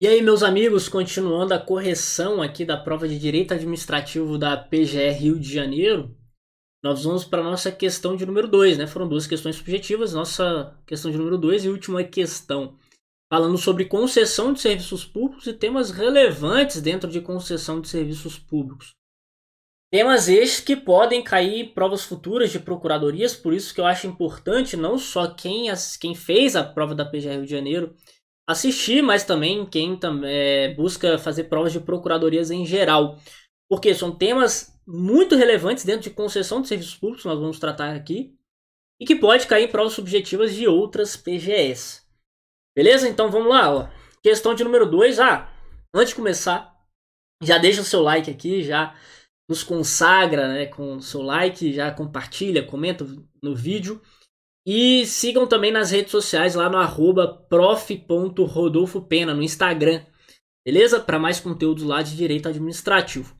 E aí, meus amigos, continuando a correção aqui da prova de Direito Administrativo da PGR Rio de Janeiro, nós vamos para a nossa questão de número 2, né? Foram duas questões subjetivas, nossa questão de número 2 e última questão, falando sobre concessão de serviços públicos e temas relevantes dentro de concessão de serviços públicos. Temas estes que podem cair em provas futuras de procuradorias, por isso que eu acho importante não só quem fez a prova da PGR Rio de Janeiro assistir, mas também quem busca fazer provas de procuradorias em geral. Porque são temas muito relevantes dentro de concessão de serviços públicos, nós vamos tratar aqui, e que pode cair em provas subjetivas de outras PGS. Beleza? Então vamos lá. Ó. Questão de número 2. Antes de começar, já deixa o seu like aqui, já nos consagra, né, com o seu like, já compartilha, comenta no vídeo. E sigam também nas redes sociais lá no @prof.rodolfopena no Instagram, beleza? Para mais conteúdos lá de direito administrativo.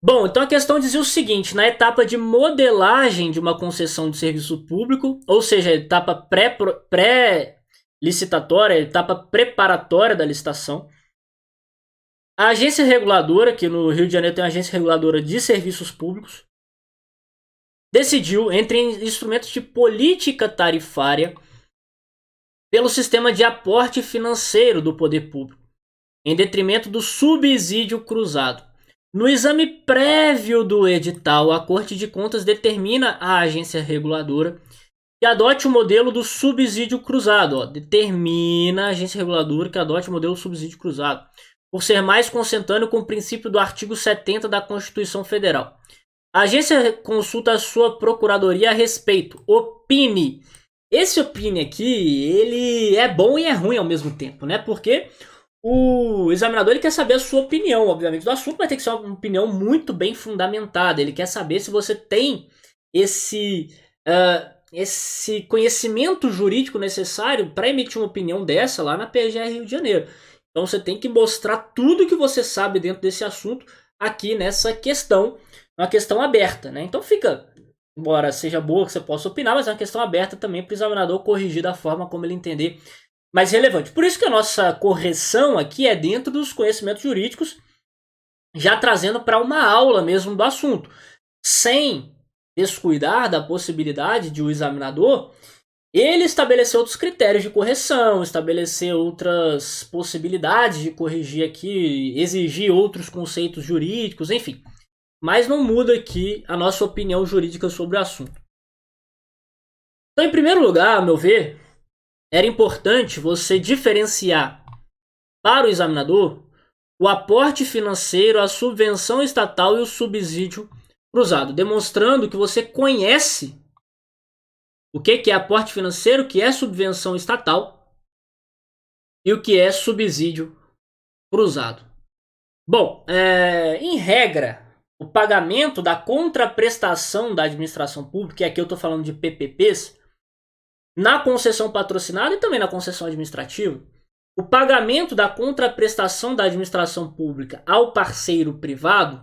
Bom, então a questão dizia o seguinte: na etapa de modelagem de uma concessão de serviço público, ou seja, a etapa pré-licitatória, a etapa preparatória da licitação, a agência reguladora, que no Rio de Janeiro tem a agência reguladora de serviços públicos, decidiu, entre instrumentos de política tarifária, pelo sistema de aporte financeiro do poder público, em detrimento do subsídio cruzado. No exame prévio do edital, a Corte de Contas determina à agência reguladora que adote o modelo do subsídio cruzado. Determina a agência reguladora que adote o modelo do subsídio cruzado, por ser mais consentâneo com o princípio do artigo 70 da Constituição Federal. A agência consulta a sua procuradoria a respeito. Opine. Esse opine aqui, ele é bom e é ruim ao mesmo tempo, né? Porque o examinador ele quer saber a sua opinião, obviamente, do assunto, mas tem que ser uma opinião muito bem fundamentada. Ele quer saber se você tem esse conhecimento jurídico necessário para emitir uma opinião dessa lá na PGR Rio de Janeiro. Então você tem que mostrar tudo que você sabe dentro desse assunto aqui nessa questão, uma questão aberta, né? Então fica, embora seja boa que você possa opinar, mas é uma questão aberta também para o examinador corrigir da forma como ele entender mais relevante. Por isso que a nossa correção aqui é dentro dos conhecimentos jurídicos, já trazendo para uma aula mesmo do assunto, sem descuidar da possibilidade de o examinador ele estabelecer outros critérios de correção, estabelecer outras possibilidades de corrigir aqui, exigir outros conceitos jurídicos, enfim. Mas não muda aqui a nossa opinião jurídica sobre o assunto. Então, em primeiro lugar, a meu ver, era importante você diferenciar para o examinador o aporte financeiro, a subvenção estatal e o subsídio cruzado, demonstrando que você conhece o que é aporte financeiro, o que é subvenção estatal e o que é subsídio cruzado. Bom, em regra, o pagamento da contraprestação da administração pública, e aqui eu estou falando de PPPs, na concessão patrocinada e também na concessão administrativa, o pagamento da contraprestação da administração pública ao parceiro privado,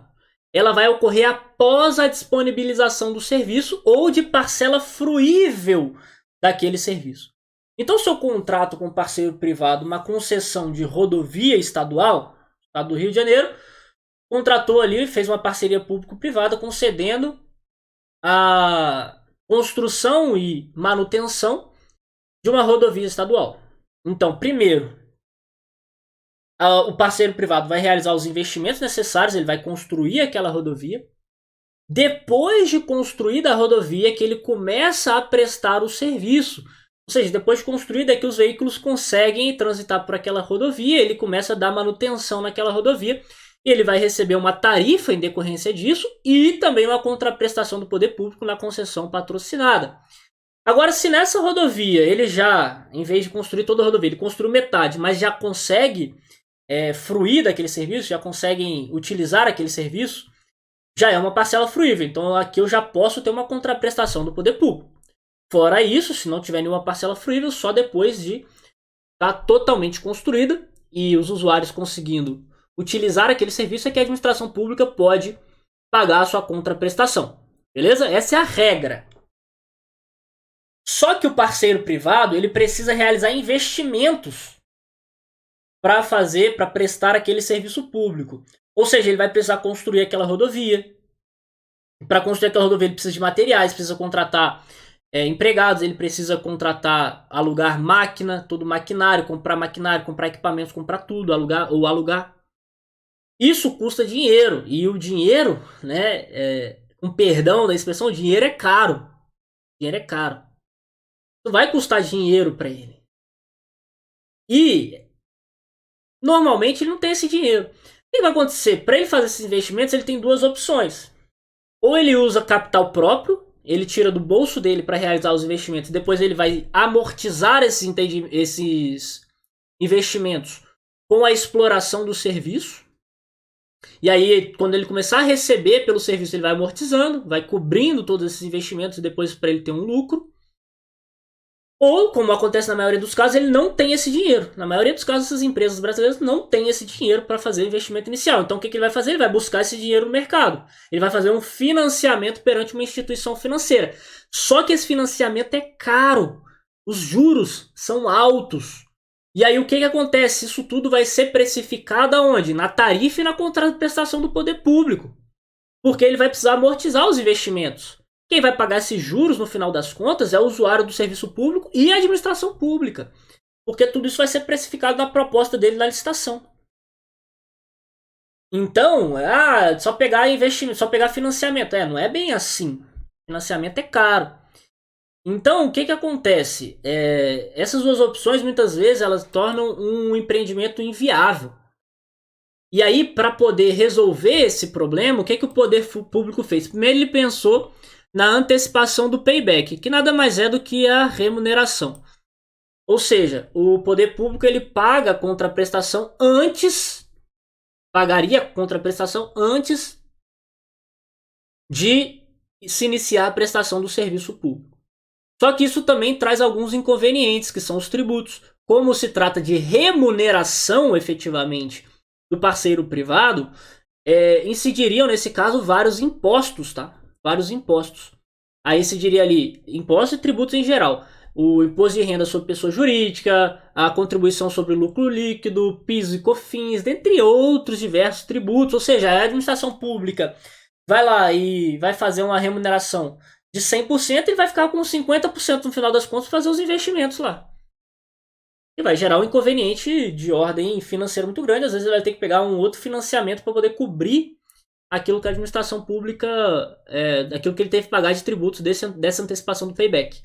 ela vai ocorrer após a disponibilização do serviço ou de parcela fruível daquele serviço. Então, se eu contrato com um parceiro privado uma concessão de rodovia estadual, Estado do Rio de Janeiro, contratou ali, fez uma parceria público-privada concedendo a construção e manutenção de uma rodovia estadual. Então, primeiro, o parceiro privado vai realizar os investimentos necessários, ele vai construir aquela rodovia. Depois de construída a rodovia, que ele começa a prestar o serviço. Ou seja, depois de construída, é que os veículos conseguem transitar por aquela rodovia, ele começa a dar manutenção naquela rodovia, e ele vai receber uma tarifa em decorrência disso e também uma contraprestação do poder público na concessão patrocinada. Agora, se nessa rodovia ele já, em vez de construir toda a rodovia, ele construiu metade, mas já consegue fruir daquele serviço, já conseguem utilizar aquele serviço, já é uma parcela fruível. Então aqui eu já posso ter uma contraprestação do poder público. Fora isso, se não tiver nenhuma parcela fruível, só depois de estar totalmente construída e os usuários conseguindo utilizar aquele serviço é que a administração pública pode pagar a sua contraprestação. Beleza? Essa é a regra. Só que o parceiro privado ele precisa realizar investimentos para prestar aquele serviço público. Ou seja, ele vai precisar construir aquela rodovia. Para construir aquela rodovia, ele precisa de materiais, precisa contratar empregados, ele precisa contratar, alugar máquina, todo maquinário, comprar equipamentos, comprar tudo, alugar. Isso custa dinheiro. E o dinheiro, né, com perdão da expressão, o dinheiro é caro. Dinheiro é caro. Isso vai custar dinheiro para ele. E normalmente ele não tem esse dinheiro. O que vai acontecer? Para ele fazer esses investimentos, ele tem duas opções. Ou ele usa capital próprio, ele tira do bolso dele para realizar os investimentos, depois ele vai amortizar esses investimentos com a exploração do serviço. E aí, quando ele começar a receber pelo serviço, ele vai amortizando, vai cobrindo todos esses investimentos depois para ele ter um lucro. Ou, como acontece na maioria dos casos, ele não tem esse dinheiro. Na maioria dos casos, essas empresas brasileiras não têm esse dinheiro para fazer o investimento inicial. Então, o que ele vai fazer? Ele vai buscar esse dinheiro no mercado. Ele vai fazer um financiamento perante uma instituição financeira. Só que esse financiamento é caro. Os juros são altos. E aí, o que acontece? Isso tudo vai ser precificado aonde? Na tarifa e na contraprestação do poder público. Porque ele vai precisar amortizar os investimentos. Quem vai pagar esses juros, no final das contas, é o usuário do serviço público e a administração pública. Porque tudo isso vai ser precificado na proposta dele na licitação. Então, só pegar investimento, só pegar financiamento. Não é bem assim. Financiamento é caro. Então, o que acontece? Essas duas opções, muitas vezes, elas tornam um empreendimento inviável. E aí, para poder resolver esse problema, o que o poder público fez? Primeiro, ele pensou na antecipação do payback, que nada mais é do que a remuneração. Ou seja, o poder público ele paga a contraprestação pagaria a contraprestação antes de se iniciar a prestação do serviço público. Só que isso também traz alguns inconvenientes, que são os tributos. Como se trata de remuneração, efetivamente, do parceiro privado, incidiriam, nesse caso, vários impostos, tá? Vários impostos. Aí incidiria ali impostos e tributos em geral. O imposto de renda sobre pessoa jurídica, a contribuição sobre lucro líquido, PIS e COFINS, dentre outros diversos tributos. Ou seja, a administração pública vai lá e vai fazer uma remuneração de 100% e vai ficar com 50% no final das contas para fazer os investimentos lá. E vai gerar um inconveniente de ordem financeira muito grande. Às vezes ele vai ter que pegar um outro financiamento para poder cobrir aquilo que a administração pública, aquilo que ele teve que pagar de tributos dessa antecipação do payback.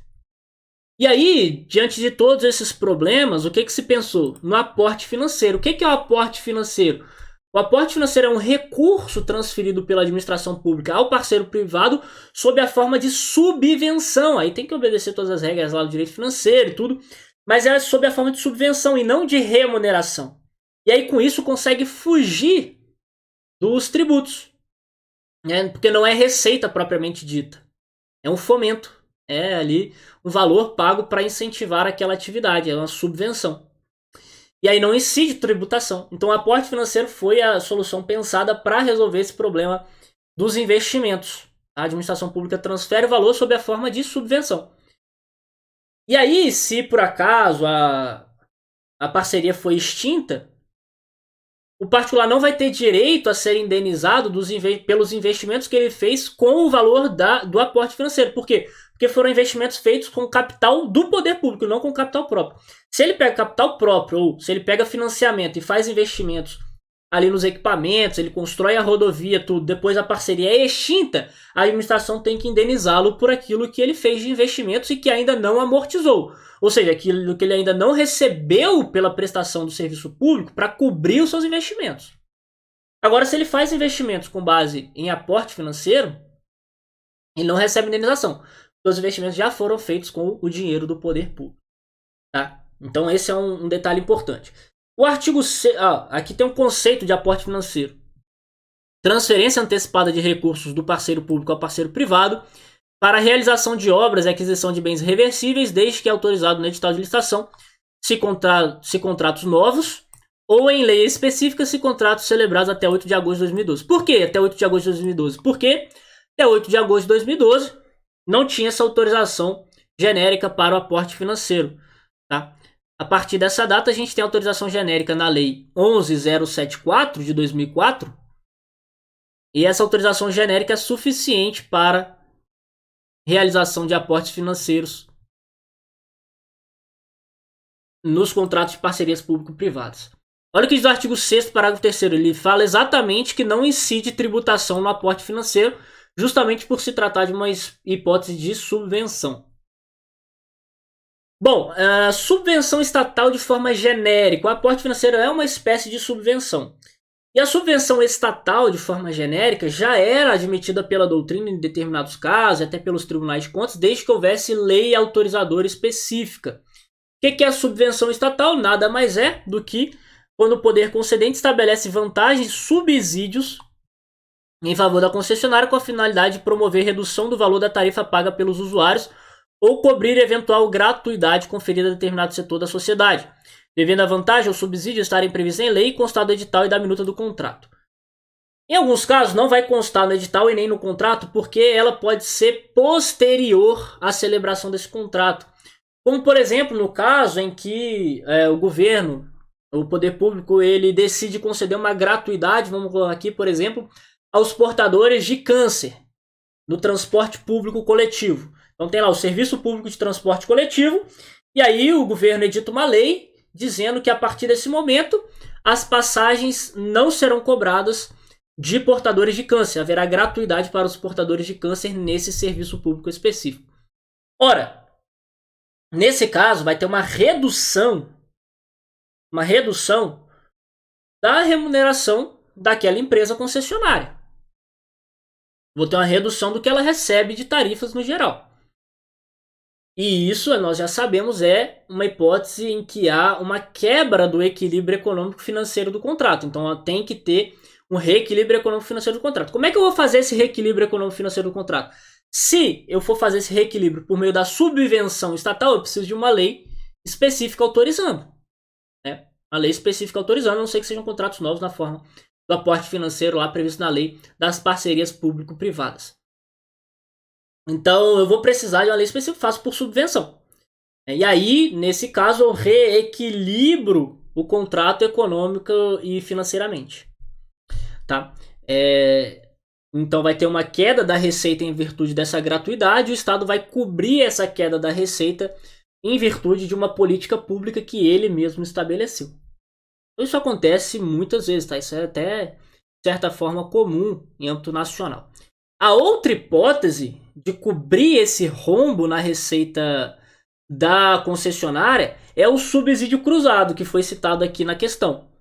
E aí, diante de todos esses problemas, o que se pensou? No aporte financeiro. O que é o aporte financeiro? O aporte financeiro é um recurso transferido pela administração pública ao parceiro privado sob a forma de subvenção. Aí tem que obedecer todas as regras lá do direito financeiro e tudo, mas é sob a forma de subvenção e não de remuneração. E aí com isso consegue fugir dos tributos, né? Porque não é receita propriamente dita, é um fomento, é ali um valor pago para incentivar aquela atividade, é uma subvenção. E aí não incide tributação. Então o aporte financeiro foi a solução pensada para resolver esse problema dos investimentos. A administração pública transfere o valor sob a forma de subvenção. E aí, se por acaso a parceria foi extinta, o particular não vai ter direito a ser indenizado pelos investimentos que ele fez com o valor do aporte financeiro. Por quê? Porque foram investimentos feitos com capital do poder público, não com capital próprio. Se ele pega capital próprio ou se ele pega financiamento e faz investimentos ali nos equipamentos, ele constrói a rodovia, tudo, depois a parceria é extinta, a administração tem que indenizá-lo por aquilo que ele fez de investimentos e que ainda não amortizou. Ou seja, aquilo que ele ainda não recebeu pela prestação do serviço público para cobrir os seus investimentos. Agora, se ele faz investimentos com base em aporte financeiro, ele não recebe indenização. Os investimentos já foram feitos com o dinheiro do poder público. Tá? Então esse é um detalhe importante. O artigo C, aqui tem um conceito de aporte financeiro. Transferência antecipada de recursos do parceiro público ao parceiro privado para a realização de obras e aquisição de bens reversíveis, desde que é autorizado no edital de licitação, se contratos novos, ou em lei específica, se contratos celebrados até 8 de agosto de 2012. Por que até 8 de agosto de 2012? Porque até 8 de agosto de 2012 não tinha essa autorização genérica para o aporte financeiro. Tá? A partir dessa data, a gente tem autorização genérica na Lei 11.074 de 2004, e essa autorização genérica é suficiente para realização de aportes financeiros nos contratos de parcerias público-privadas. Olha o que diz o artigo 6º, parágrafo 3º. Ele fala exatamente que não incide tributação no aporte financeiro, justamente por se tratar de uma hipótese de subvenção. Bom, a subvenção estatal de forma genérica. O aporte financeiro é uma espécie de subvenção. E a subvenção estatal de forma genérica já era admitida pela doutrina em determinados casos, até pelos tribunais de contas, desde que houvesse lei autorizadora específica. O que é a subvenção estatal? Nada mais é do que quando o poder concedente estabelece vantagens, subsídios em favor da concessionária com a finalidade de promover redução do valor da tarifa paga pelos usuários ou cobrir eventual gratuidade conferida a determinado setor da sociedade, devendo a vantagem ou subsídio estarem previstos em lei e constar do edital e da minuta do contrato. Em alguns casos não vai constar no edital e nem no contrato porque ela pode ser posterior à celebração desse contrato. Como, por exemplo, no caso em que o governo, o poder público, ele decide conceder uma gratuidade, vamos colocar aqui, por exemplo, aos portadores de câncer no transporte público coletivo. Então tem lá o Serviço Público de Transporte Coletivo, e aí o governo edita uma lei dizendo que a partir desse momento as passagens não serão cobradas de portadores de câncer. Haverá gratuidade para os portadores de câncer nesse serviço público específico. Ora, nesse caso vai ter uma redução da remuneração daquela empresa concessionária. Vou ter uma redução do que ela recebe de tarifas no geral. E isso, nós já sabemos, é uma hipótese em que há uma quebra do equilíbrio econômico-financeiro do contrato. Então, ela tem que ter um reequilíbrio econômico-financeiro do contrato. Como é que eu vou fazer esse reequilíbrio econômico-financeiro do contrato? Se eu for fazer esse reequilíbrio por meio da subvenção estatal, eu preciso de uma lei específica autorizando. Né? Uma lei específica autorizando, a não ser que sejam contratos novos na forma do aporte financeiro lá previsto na lei das parcerias público-privadas. Então, eu vou precisar de uma lei específica, faço por subvenção. E aí, nesse caso, eu reequilibro o contrato econômico e financeiramente. Tá? Então, vai ter uma queda da receita em virtude dessa gratuidade, e o Estado vai cobrir essa queda da receita em virtude de uma política pública que ele mesmo estabeleceu. Isso acontece muitas vezes, tá? Isso é até, de certa forma, comum em âmbito nacional. A outra hipótese de cobrir esse rombo na receita da concessionária é o subsídio cruzado, que foi citado aqui na questão.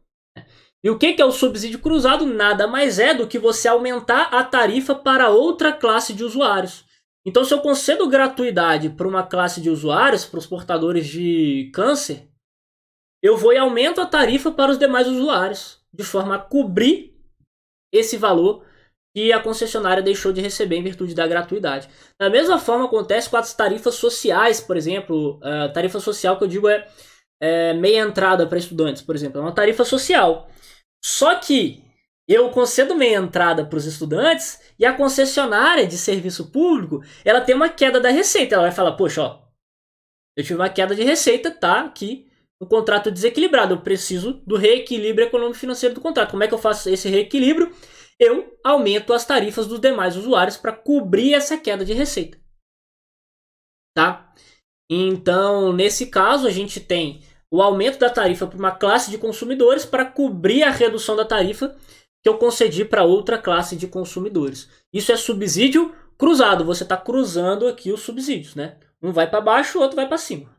E o que é o subsídio cruzado? Nada mais é do que você aumentar a tarifa para outra classe de usuários. Então, se eu concedo gratuidade para uma classe de usuários, para os portadores de câncer, eu vou e aumento a tarifa para os demais usuários, de forma a cobrir esse valor que a concessionária deixou de receber em virtude da gratuidade. Da mesma forma acontece com as tarifas sociais, por exemplo. A tarifa social que eu digo é meia entrada para estudantes, por exemplo. É uma tarifa social. Só que eu concedo meia entrada para os estudantes e a concessionária de serviço público, ela tem uma queda da receita. Ela vai falar, poxa, ó, eu tive uma queda de receita, tá aqui um contrato desequilibrado. Eu preciso do reequilíbrio econômico-financeiro do contrato. Como é que eu faço esse reequilíbrio? Eu aumento as tarifas dos demais usuários para cobrir essa queda de receita. Tá? Então, nesse caso, a gente tem o aumento da tarifa para uma classe de consumidores para cobrir a redução da tarifa que eu concedi para outra classe de consumidores. Isso é subsídio cruzado. Você está cruzando aqui os subsídios, né? Um vai para baixo, o outro vai para cima.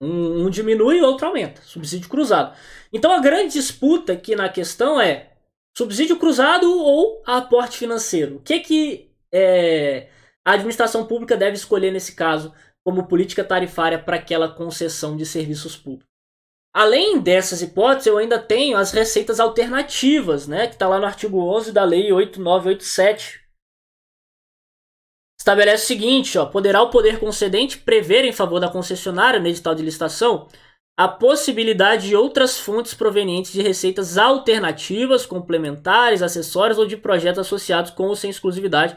Um diminui, o outro aumenta. Subsídio cruzado. Então, a grande disputa aqui na questão é subsídio cruzado ou aporte financeiro? O que a administração pública deve escolher nesse caso como política tarifária para aquela concessão de serviços públicos? Além dessas hipóteses, eu ainda tenho as receitas alternativas, né, que está lá no artigo 11 da Lei 8987. Estabelece o seguinte, ó, poderá o poder concedente prever em favor da concessionária no edital de licitação a possibilidade de outras fontes provenientes de receitas alternativas, complementares, acessórias ou de projetos associados com ou sem exclusividade,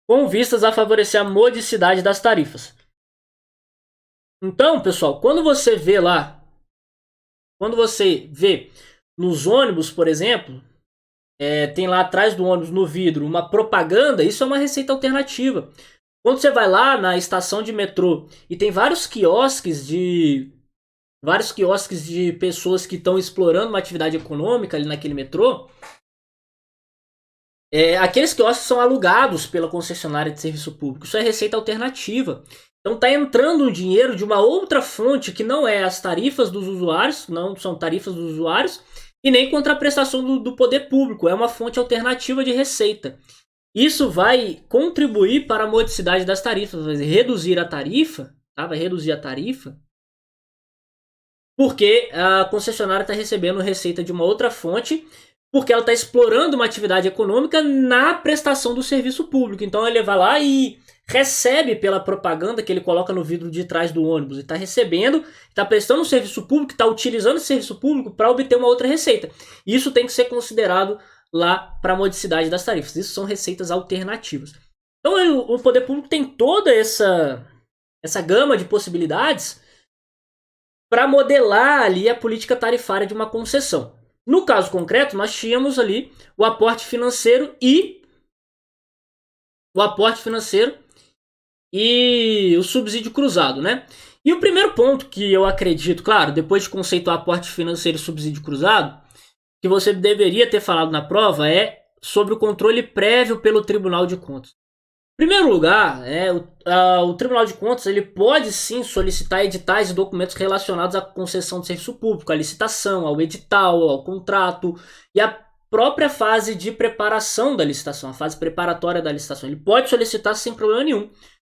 com vistas a favorecer a modicidade das tarifas. Então, pessoal, quando você vê lá, quando você vê nos ônibus, por exemplo, tem lá atrás do ônibus, no vidro, uma propaganda, isso é uma receita alternativa. Quando você vai lá na estação de metrô e tem vários quiosques de pessoas que estão explorando uma atividade econômica ali naquele metrô, aqueles quiosques são alugados pela concessionária de serviço público. Isso é receita alternativa. Então está entrando um dinheiro de uma outra fonte que não é as tarifas dos usuários, não são tarifas dos usuários, e nem contraprestação do poder público. É uma fonte alternativa de receita. Isso vai contribuir para a modicidade das tarifas, vai reduzir a tarifa, tá? Vai reduzir a tarifa, porque a concessionária está recebendo receita de uma outra fonte, porque ela está explorando uma atividade econômica na prestação do serviço público. Então ele vai lá e recebe pela propaganda que ele coloca no vidro de trás do ônibus. Ele está recebendo, está prestando um serviço público, está utilizando esse serviço público para obter uma outra receita. Isso tem que ser considerado lá para a modicidade das tarifas. Isso são receitas alternativas. Então o poder público tem toda essa gama de possibilidades para modelar ali a política tarifária de uma concessão. No caso concreto, nós tínhamos ali o aporte financeiro e o subsídio cruzado, né? E o primeiro ponto que eu acredito, claro, depois de conceituar aporte financeiro e subsídio cruzado, que você deveria ter falado na prova é sobre o controle prévio pelo Tribunal de Contas. Em primeiro lugar, o Tribunal de Contas ele pode sim solicitar editais e documentos relacionados à concessão de serviço público, à licitação, ao edital, ao contrato e à própria fase de preparação da licitação, a fase preparatória da licitação. Ele pode solicitar sem problema nenhum.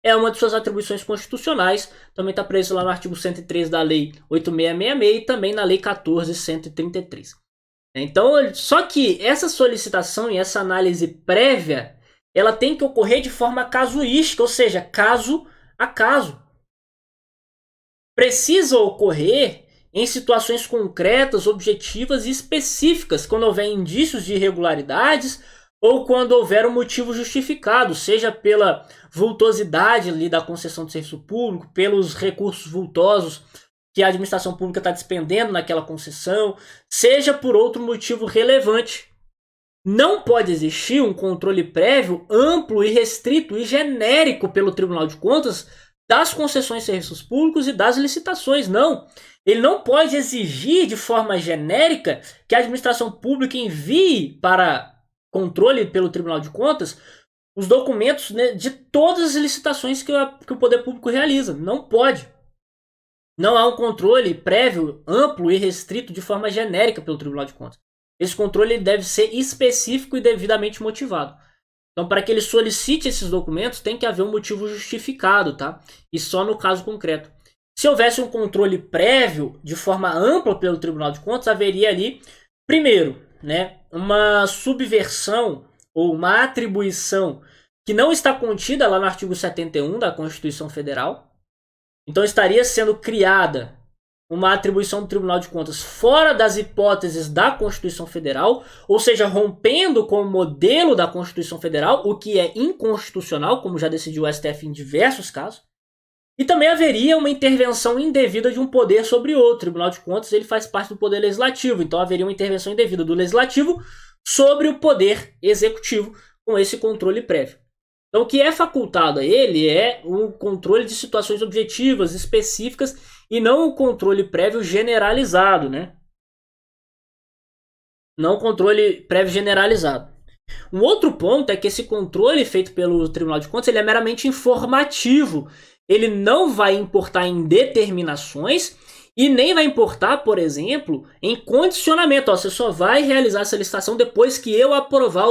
É uma de suas atribuições constitucionais, também está preso lá no artigo 103 da Lei 8666 e também na Lei 14.133. Então, só que essa solicitação e essa análise prévia, ela tem que ocorrer de forma casuística, ou seja, caso a caso. Precisa ocorrer em situações concretas, objetivas e específicas, quando houver indícios de irregularidades ou quando houver um motivo justificado, seja pela vultosidade ali da concessão de serviço público, pelos recursos vultosos que a administração pública está despendendo naquela concessão, seja por outro motivo relevante. Não pode existir um controle prévio, amplo e restrito e genérico pelo Tribunal de Contas das concessões de serviços públicos e das licitações, não. Ele não pode exigir de forma genérica que a administração pública envie para controle pelo Tribunal de Contas os documentos, né, de todas as licitações que o poder público realiza. Não pode. Não há um controle prévio, amplo e restrito de forma genérica pelo Tribunal de Contas. Esse controle deve ser específico e devidamente motivado. Então, para que ele solicite esses documentos, tem que haver um motivo justificado, tá? E só no caso concreto. Se houvesse um controle prévio de forma ampla pelo Tribunal de Contas, haveria ali, primeiro, né, uma subversão ou uma atribuição que não está contida lá no artigo 71 da Constituição Federal. Então estaria sendo criada uma atribuição do Tribunal de Contas fora das hipóteses da Constituição Federal, ou seja, rompendo com o modelo da Constituição Federal, o que é inconstitucional, como já decidiu o STF em diversos casos. E também haveria uma intervenção indevida de um poder sobre outro. O Tribunal de Contas ele faz parte do poder legislativo, então haveria uma intervenção indevida do legislativo sobre o poder executivo com esse controle prévio. Então o que é facultado a ele é o controle de situações objetivas, específicas, e não o controle prévio generalizado, né? Não o controle prévio generalizado. Um outro ponto é que esse controle feito pelo Tribunal de Contas ele é meramente informativo. Ele não vai importar em determinações e nem vai importar, por exemplo, em condicionamento. Você só vai realizar essa licitação depois que eu aprovar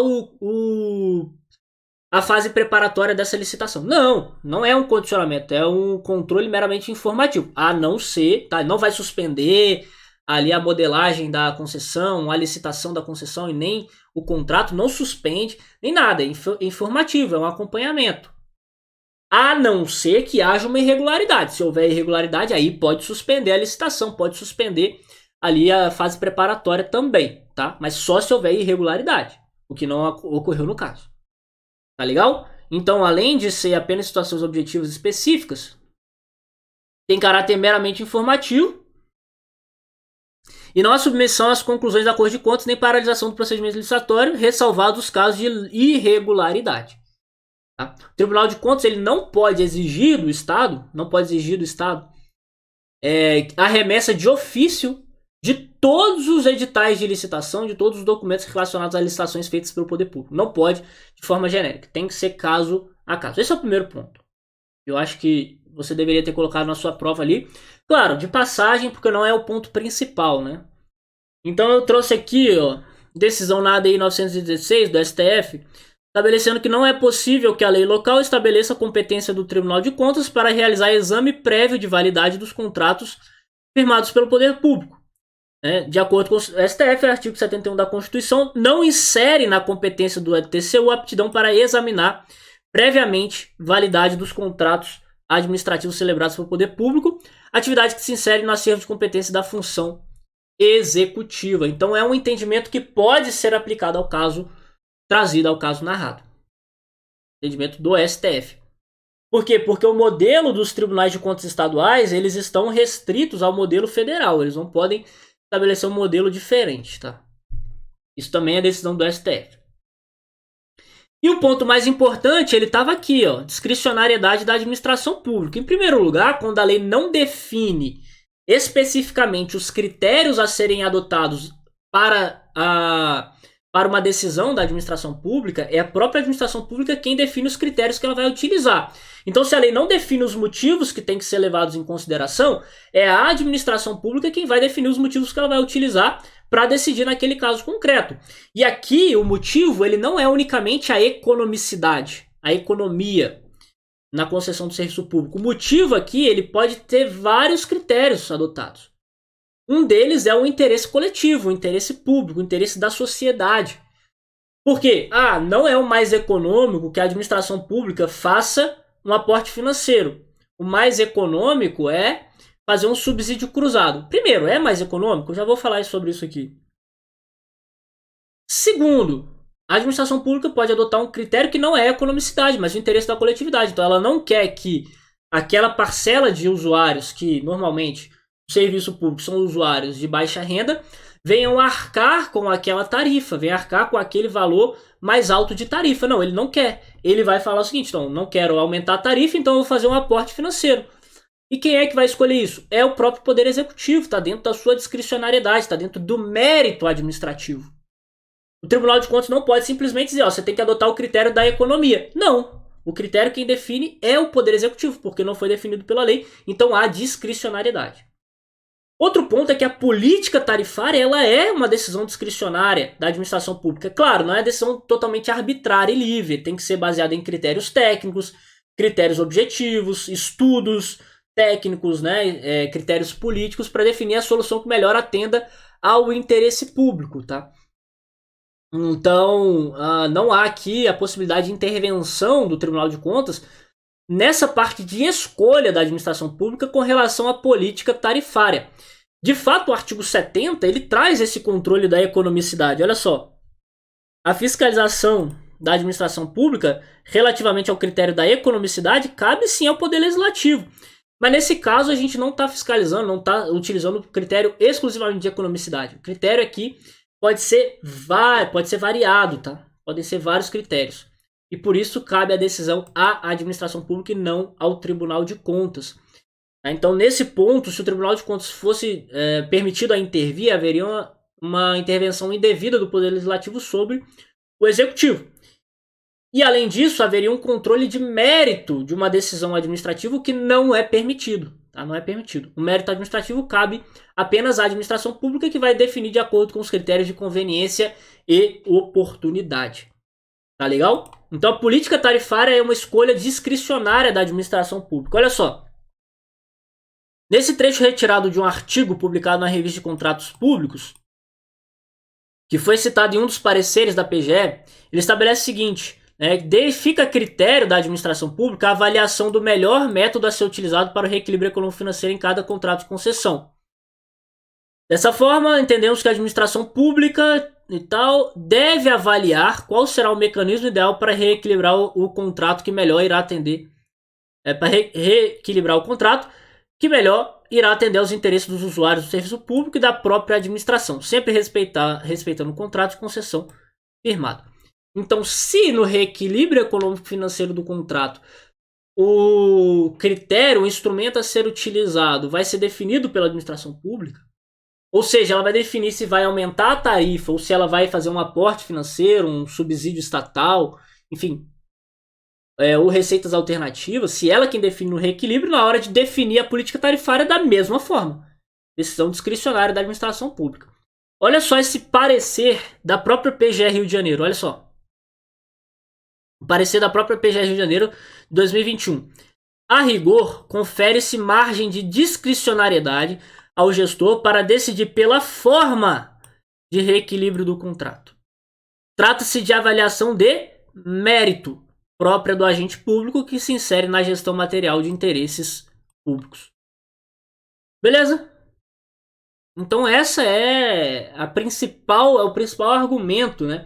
a fase preparatória dessa licitação. Não é um condicionamento, é um controle meramente informativo. A não ser, tá? Não vai suspender ali a modelagem da concessão, a licitação da concessão e nem o contrato, não suspende, nem nada. É informativo, é um acompanhamento. A não ser que haja uma irregularidade. Se houver irregularidade, aí pode suspender a licitação, pode suspender ali a fase preparatória também, tá? Mas só se houver irregularidade, o que não ocorreu no caso. Tá legal? Então, além de ser apenas situações objetivas específicas, tem caráter meramente informativo e não há submissão às conclusões da Corte de Contas nem paralisação do procedimento licitatório, ressalvados os casos de irregularidade. Tá? O Tribunal de Contas ele não pode exigir do Estado, a remessa de ofício de todos os editais de licitação, de todos os documentos relacionados a licitações feitas pelo poder público. Não pode de forma genérica, tem que ser caso a caso. Esse é o primeiro ponto. Eu acho que você deveria ter colocado na sua prova ali. Claro, de passagem, porque não é o ponto principal, né? Então eu trouxe aqui, ó, decisão na ADI 916 do STF, estabelecendo que não é possível que a lei local estabeleça a competência do Tribunal de Contas para realizar exame prévio de validade dos contratos firmados pelo poder público. De acordo com o STF, o artigo 71 da Constituição não insere na competência do TCU a aptidão para examinar previamente validade dos contratos administrativos celebrados pelo poder público, atividade que se insere no acervo de competência da função executiva. Então é um entendimento que pode ser aplicado ao caso, trazido ao caso narrado. Entendimento do STF. Por quê? Porque o modelo dos tribunais de contas estaduais, eles estão restritos ao modelo federal. Eles não podem estabelecer um modelo diferente, tá? Isso também é decisão do STF. E o ponto mais importante, ele estava aqui, ó, discricionariedade da administração pública. Em primeiro lugar, quando a lei não define especificamente os critérios a serem adotados para uma decisão da administração pública, é a própria administração pública quem define os critérios que ela vai utilizar. Então, se a lei não define os motivos que têm que ser levados em consideração, é a administração pública quem vai definir os motivos que ela vai utilizar para decidir naquele caso concreto. E aqui o motivo ele não é unicamente a economicidade, a economia na concessão do serviço público. O motivo aqui ele pode ter vários critérios adotados. Um deles é o interesse coletivo, o interesse público, o interesse da sociedade. Por quê? Não é o mais econômico que a administração pública faça um aporte financeiro. O mais econômico é fazer um subsídio cruzado. Primeiro, é mais econômico? Eu já vou falar sobre isso aqui. Segundo, a administração pública pode adotar um critério que não é a economicidade, mas o interesse da coletividade. Então ela não quer que aquela parcela de usuários que normalmente o serviço público são usuários de baixa renda venham arcar com aquela tarifa, venham arcar com aquele valor mais alto de tarifa. Não, ele não quer. Ele vai falar o seguinte, então, não quero aumentar a tarifa, então eu vou fazer um aporte financeiro. E quem é que vai escolher isso? É o próprio Poder Executivo, está dentro da sua discricionariedade, está dentro do mérito administrativo. O Tribunal de Contas não pode simplesmente dizer, você tem que adotar o critério da economia. Não, o critério quem define é o Poder Executivo, porque não foi definido pela lei, então há discricionariedade. Outro ponto é que a política tarifária ela é uma decisão discricionária da administração pública. Claro, não é decisão totalmente arbitrária e livre, tem que ser baseada em critérios técnicos, critérios objetivos, estudos técnicos, critérios políticos para definir a solução que melhor atenda ao interesse público, tá? Então, não há aqui a possibilidade de intervenção do Tribunal de Contas nessa parte de escolha da administração pública com relação à política tarifária. De fato, o artigo 70 ele traz esse controle da economicidade. Olha só, a fiscalização da administração pública relativamente ao critério da economicidade cabe sim ao Poder Legislativo. Mas nesse caso a gente não está fiscalizando, não está utilizando o critério exclusivamente de economicidade. O critério aqui pode ser variado, tá? Podem ser vários critérios. E por isso cabe a decisão à administração pública e não ao Tribunal de Contas. Então, nesse ponto, se o Tribunal de Contas fosse permitido a intervir, haveria uma intervenção indevida do Poder Legislativo sobre o Executivo. E, além disso, haveria um controle de mérito de uma decisão administrativa que não é permitido. Tá? Não é permitido. O mérito administrativo cabe apenas à administração pública que vai definir de acordo com os critérios de conveniência e oportunidade. Tá legal? Então a política tarifária é uma escolha discricionária da administração pública. Olha só. Nesse trecho retirado de um artigo publicado na Revista de Contratos Públicos, que foi citado em um dos pareceres da PGE, ele estabelece o seguinte, fica a critério da administração pública a avaliação do melhor método a ser utilizado para o reequilíbrio econômico-financeiro em cada contrato de concessão. Dessa forma, entendemos que a administração pública e tal deve avaliar qual será o mecanismo ideal para reequilibrar o contrato que melhor irá atender, para reequilibrar o contrato que melhor irá atender aos interesses dos usuários do serviço público e da própria administração, sempre respeitando o contrato de concessão firmado. Então, se no reequilíbrio econômico-financeiro do contrato o critério, o instrumento a ser utilizado vai ser definido pela administração pública, ou seja, ela vai definir se vai aumentar a tarifa ou se ela vai fazer um aporte financeiro, um subsídio estatal, enfim, ou receitas alternativas, se ela quem define o reequilíbrio, na hora de definir a política tarifária da mesma forma. Decisão discricionária da administração pública. Olha só esse parecer da própria PGR Rio de Janeiro, olha só. O parecer da própria PGR Rio de Janeiro de 2021. A rigor, confere-se margem de discricionariedade ao gestor para decidir pela forma de reequilíbrio do contrato. Trata-se de avaliação de mérito própria do agente público que se insere na gestão material de interesses públicos. Beleza? Então essa é o principal argumento, né?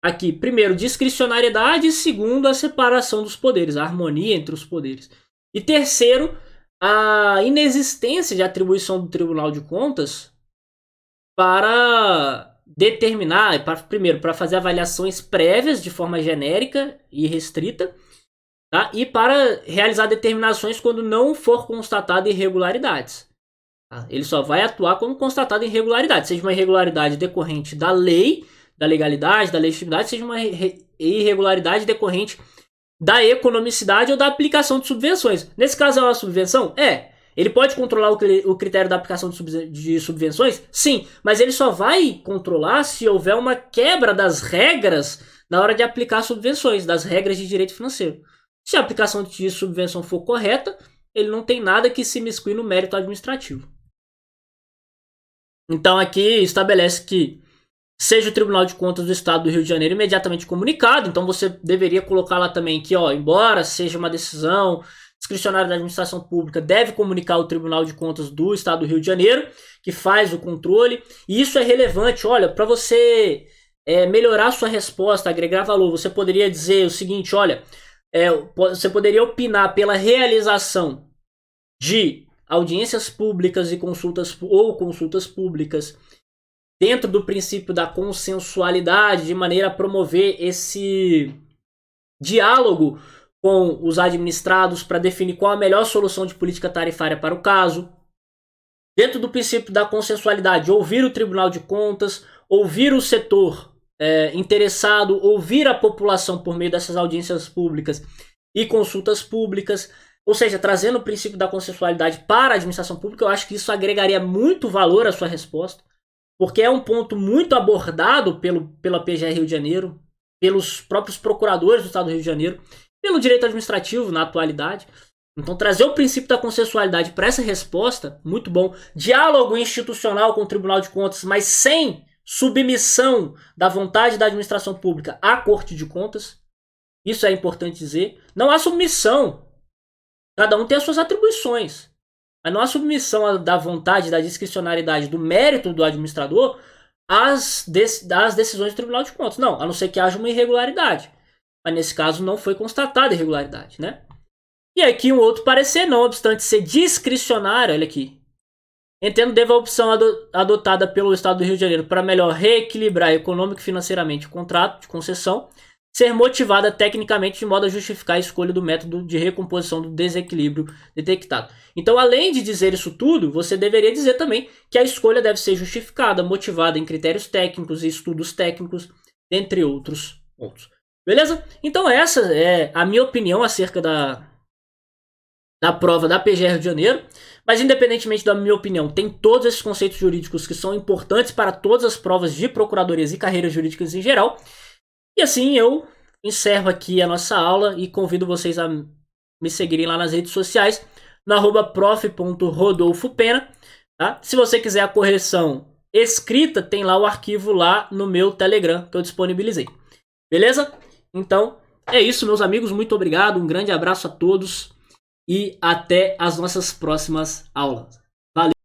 Aqui, primeiro, discricionariedade, segundo, a separação dos poderes, a harmonia entre os poderes. E terceiro, a inexistência de atribuição do Tribunal de Contas para determinar, primeiro, para fazer avaliações prévias de forma genérica e restrita, tá? E para realizar determinações quando não for constatada irregularidades. Tá? Ele só vai atuar quando constatada irregularidade, seja uma irregularidade decorrente da lei, da legalidade, da legitimidade, seja uma irregularidade decorrente da economicidade ou da aplicação de subvenções. Nesse caso é uma subvenção? Ele pode controlar o critério da aplicação de subvenções? Sim, mas ele só vai controlar se houver uma quebra das regras na hora de aplicar subvenções, das regras de direito financeiro. Se a aplicação de subvenção for correta, ele não tem nada que se imiscuir no mérito administrativo. Então aqui estabelece que seja o Tribunal de Contas do Estado do Rio de Janeiro imediatamente comunicado. Então você deveria colocar lá também que, embora seja uma decisão discricionária da administração pública, deve comunicar ao Tribunal de Contas do Estado do Rio de Janeiro, que faz o controle. E isso é relevante, para você melhorar a sua resposta, agregar valor, você poderia dizer o seguinte, você poderia opinar pela realização de audiências públicas e consultas públicas dentro do princípio da consensualidade, de maneira a promover esse diálogo com os administrados para definir qual a melhor solução de política tarifária para o caso. Dentro do princípio da consensualidade, ouvir o Tribunal de Contas, ouvir o setor interessado, ouvir a população por meio dessas audiências públicas e consultas públicas, ou seja, trazendo o princípio da consensualidade para a administração pública. Eu acho que isso agregaria muito valor à sua resposta, porque é um ponto muito abordado pela PGR Rio de Janeiro, pelos próprios procuradores do Estado do Rio de Janeiro, pelo direito administrativo na atualidade. Então trazer o princípio da consensualidade para essa resposta, muito bom. Diálogo institucional com o Tribunal de Contas, mas sem submissão da vontade da administração pública à Corte de Contas. Isso é importante dizer. Não há submissão. Cada um tem as suas atribuições. Mas não há submissão da vontade, da discricionariedade, do mérito do administrador às decisões do Tribunal de Contas. Não, a não ser que haja uma irregularidade. Mas nesse caso não foi constatada irregularidade, né? E aqui um outro parecer, não obstante ser discricionário, olha aqui. Entendo deva a opção adotada pelo Estado do Rio de Janeiro para melhor reequilibrar econômico e financeiramente o contrato de concessão, ser motivada tecnicamente de modo a justificar a escolha do método de recomposição do desequilíbrio detectado. Então, além de dizer isso tudo, você deveria dizer também que a escolha deve ser justificada, motivada em critérios técnicos e estudos técnicos, entre outros pontos. Beleza? Então essa é a minha opinião acerca da prova da PGR Rio de Janeiro. Mas independentemente da minha opinião, tem todos esses conceitos jurídicos que são importantes para todas as provas de procuradorias e carreiras jurídicas em geral. E assim eu encerro aqui a nossa aula e convido vocês a me seguirem lá nas redes sociais, no @prof.rodolfopena. Tá? Se você quiser a correção escrita, tem lá o arquivo lá no meu Telegram que eu disponibilizei. Beleza? Então é isso, meus amigos. Muito obrigado, um grande abraço a todos e até as nossas próximas aulas.